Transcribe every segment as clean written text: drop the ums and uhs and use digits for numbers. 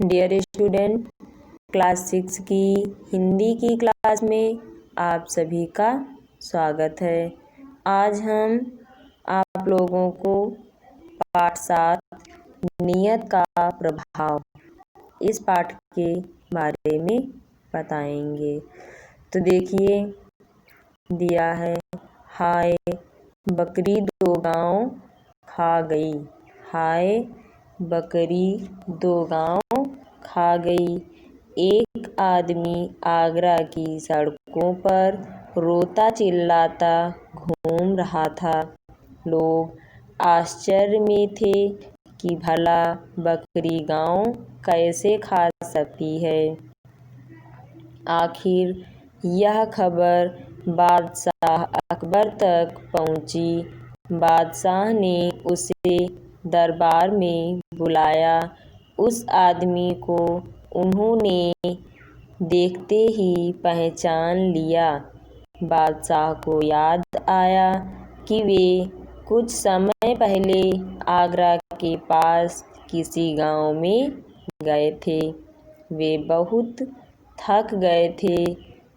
Dear student, class 6 की हिंदी की class में आप सभी का स्वागत है। आज हम आप लोगों को पाठ 7 नियत का प्रभाव इस पाठ के बारे में बताएंगे। तो देखिए दिया है, हाय बकरी 2 गांव खा गई। हाय बकरी 2 गांव खा गई। एक आदमी आगरा की सड़कों पर रोता चिल्लाता घूम रहा था। लोग आश्चर्य में थे कि भला बकरी गांव कैसे खा सकती है। आखिर यह खबर बादशाह अकबर तक पहुंची। बादशाह ने उसे दरबार में बुलाया। उस आदमी को उन्होंने देखते ही पहचान लिया। बादशाह को याद आया कि वे कुछ समय पहले आगरा के पास किसी गांव में गए थे। वे बहुत थक गए थे।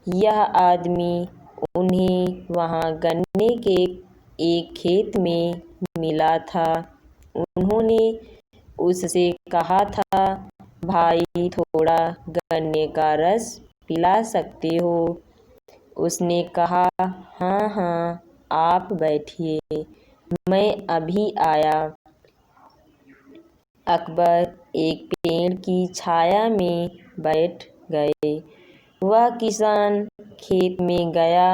यह आदमी उन्हें वहां गन्ने के एक खेत में मिला था। उन्होंने उससे कहा था, भाई थोड़ा गन्ने का रस पिला सकते हो? उसने कहा, हाँ हाँ आप बैठिए, मैं अभी आया। अकबर एक पेड़ की छाया में बैठ गए। वह किसान खेत में गया,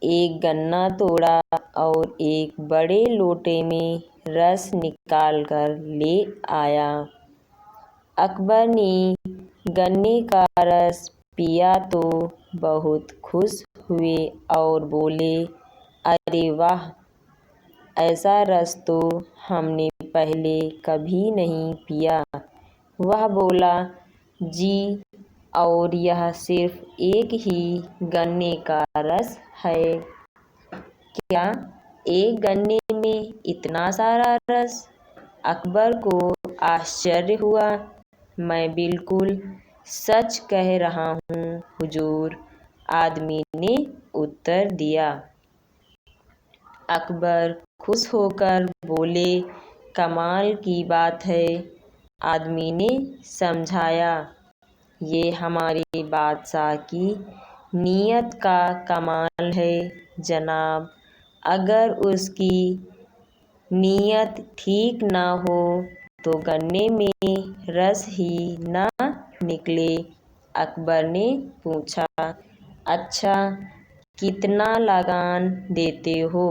एक गन्ना तोड़ा और एक बड़े लोटे में रस निकाल कर ले आया। अकबर ने गन्ने का रस पिया तो बहुत खुश हुए और बोले, अरे वाह, ऐसा रस तो हमने पहले कभी नहीं पिया। वह बोला, जी, और यह सिर्फ एक ही गन्ने का रस है। क्या एक गन्ने में इतना सारा रस? अकबर को आश्चर्य हुआ। मैं बिल्कुल सच कह रहा हूँ हुजूर, आदमी ने उत्तर दिया। अकबर खुश होकर बोले, कमाल की बात है। आदमी ने समझाया, ये हमारे बादशाह की नीयत का कमाल है जनाब। अगर उसकी नीयत ठीक ना हो तो गन्ने में रस ही ना निकले। अकबर ने पूछा, अच्छा कितना लगान देते हो?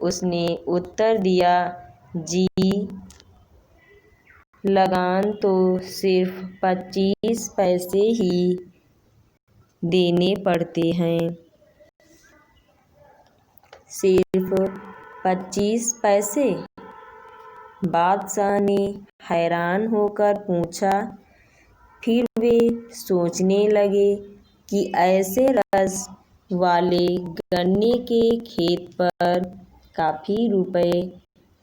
उसने उत्तर दिया, जी, लगान तो सिर्फ 25 पैसे ही देने पड़ते हैं। सिर्फ 25 पैसे? बादशाह ने हैरान होकर पूछा। फिर वे सोचने लगे कि ऐसे रस वाले गन्ने के खेत पर काफ़ी रुपए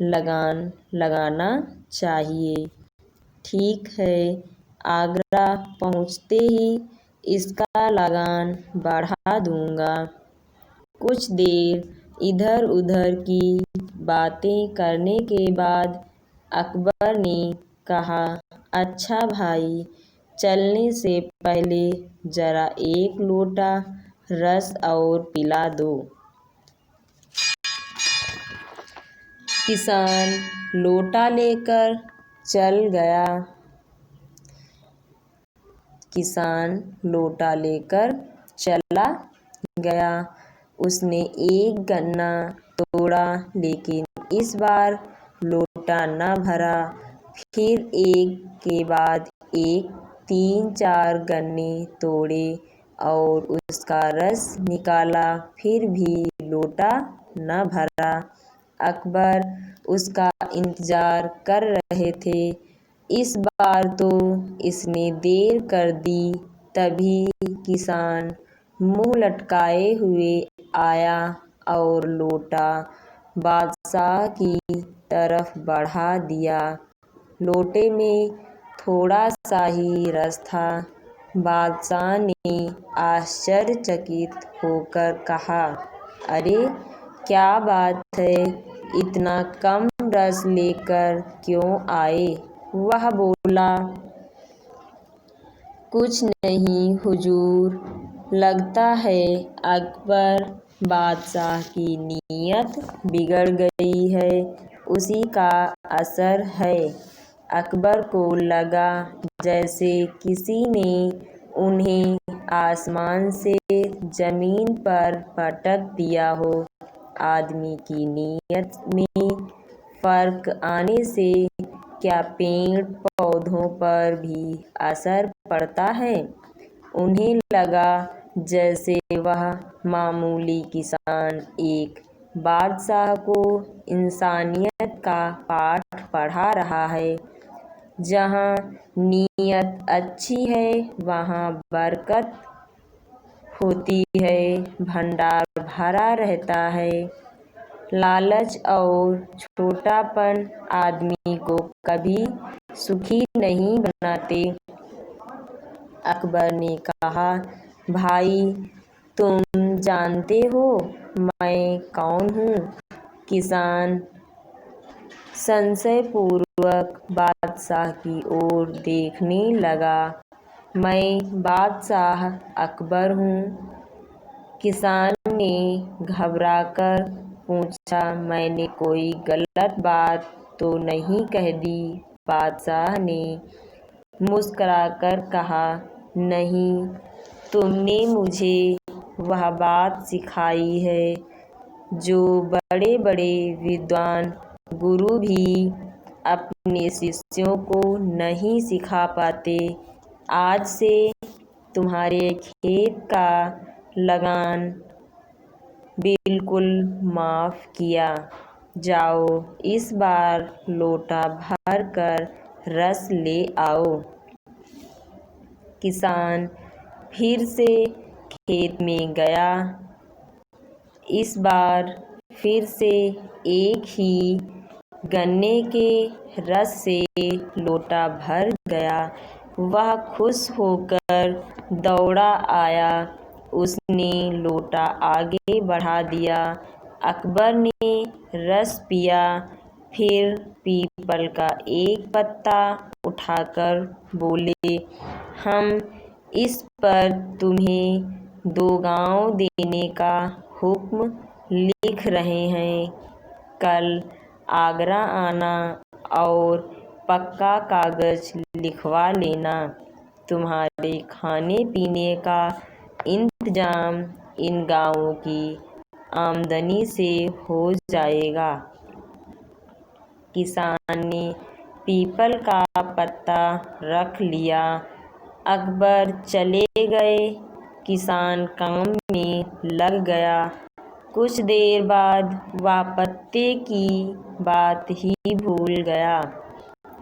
लगान लगाना चाहिए। ठीक है, आगरा पहुँचते ही इसका लगान बढ़ा दूंगा। कुछ देर इधर उधर की बातें करने के बाद अकबर ने कहा, अच्छा भाई, चलने से पहले जरा एक लोटा रस और पिला दो। किसान लोटा लेकर चल गया। किसान लोटा लेकर चला गया। उसने एक गन्ना तोड़ा, लेकिन इस बार लोटा न भरा। फिर एक के बाद एक 3-4 गन्ने तोड़े और उसका रस निकाला, फिर भी लोटा न भरा। अकबर उसका इंतजार कर रहे थे। इस बार तो इसने देर कर दी। तभी किसान मुंह लटकाए हुए आया और लोटा बादशाह की तरफ बढ़ा दिया। लोटे में थोड़ा सा ही रस था। बादशाह ने आश्चर्यचकित होकर कहा, अरे क्या बात है, इतना कम रस लेकर क्यों आए? वह बोला, कुछ नहीं हुजूर, लगता है अकबर बादशाह की नीयत बिगड़ गई है, उसी का असर है। अकबर को लगा जैसे किसी ने उन्हें आसमान से जमीन पर पटक दिया हो। आदमी की नीयत में फर्क आने से क्या पेड़ पौधों पर भी असर पड़ता है? उन्हें लगा जैसे वह मामूली किसान एक बादशाह को इंसानियत का पाठ पढ़ा रहा है। जहाँ नीयत अच्छी है वहाँ बरकत होती है, भंडार भरा रहता है। लालच और छोटापन आदमी को कभी सुखी नहीं बनाते। अकबर ने कहा, भाई तुम जानते हो मैं कौन हूँ? किसान संशयपूर्वक बादशाह की ओर देखने लगा। मैं बादशाह अकबर हूँ। किसान ने घबराकर पूछा, मैंने कोई गलत बात तो नहीं कह दी? बादशाह ने मुस्कुराकर कहा, नहीं, तुमने मुझे वह बात सिखाई है जो बड़े बड़े विद्वान गुरु भी अपने शिष्यों को नहीं सिखा पाते। आज से तुम्हारे खेत का लगान बिल्कुल माफ़ किया। जाओ इस बार लोटा भर कर रस ले आओ। किसान फिर से खेत में गया। इस बार फिर से एक ही गन्ने के रस से लोटा भर गया। वह खुश होकर दौड़ा आया। उसने लोटा आगे बढ़ा दिया। अकबर ने रस पिया, फिर पीपल का एक पत्ता उठाकर बोले, हम इस पर तुम्हें 2 गांव देने का हुक्म लिख रहे हैं। कल आगरा आना और पक्का कागज लिखवा लेना। तुम्हारे खाने पीने का इंतजाम इन गांवों की आमदनी से हो जाएगा। किसान ने पीपल का पत्ता रख लिया। अकबर चले गए। किसान काम में लग गया। कुछ देर बाद वह पत्ते की बात ही भूल गया।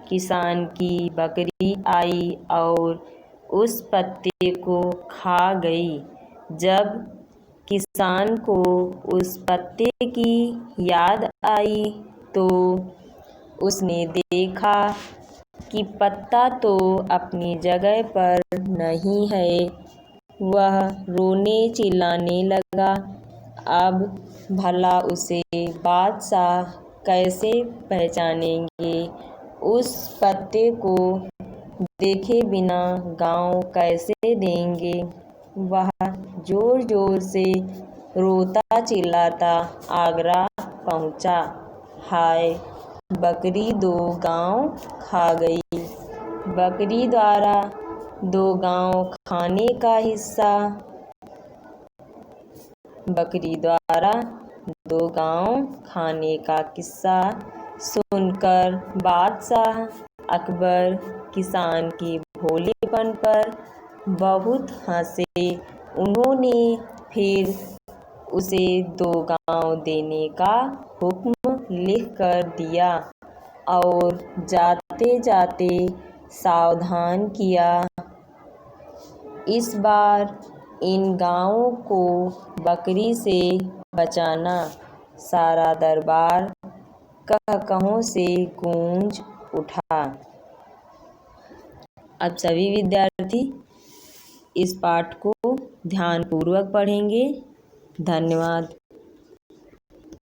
किसान की बकरी आई और उस पत्ते को खा गई। जब किसान को उस पत्ते की याद आई तो उसने देखा कि पत्ता तो अपनी जगह पर नहीं है। वह रोने चिल्लाने लगा। अब भला उसे बादशाह कैसे पहचानेंगे? उस पत्ते को देखे बिना गांव कैसे देंगे? वह जोर जोर से रोता चिल्लाता आगरा पहुंचा। हाय, बकरी 2 गांव खा गई। बकरी द्वारा 2 गांव खाने का हिस्सा। बकरी द्वारा 2 गांव खाने का किस्सा सुनकर बादशाह अकबर किसान के भोलेपन पर बहुत हंसे। उन्होंने फिर उसे 2 गांव देने का हुक्म लिख कर दिया और जाते जाते सावधान किया, इस बार इन गांवों को बकरी से बचाना। सारा दरबार कह-कहों से गूंज उठा। अब सभी विद्यार्थी इस पाठ को ध्यानपूर्वक पढ़ेंगे। धन्यवाद।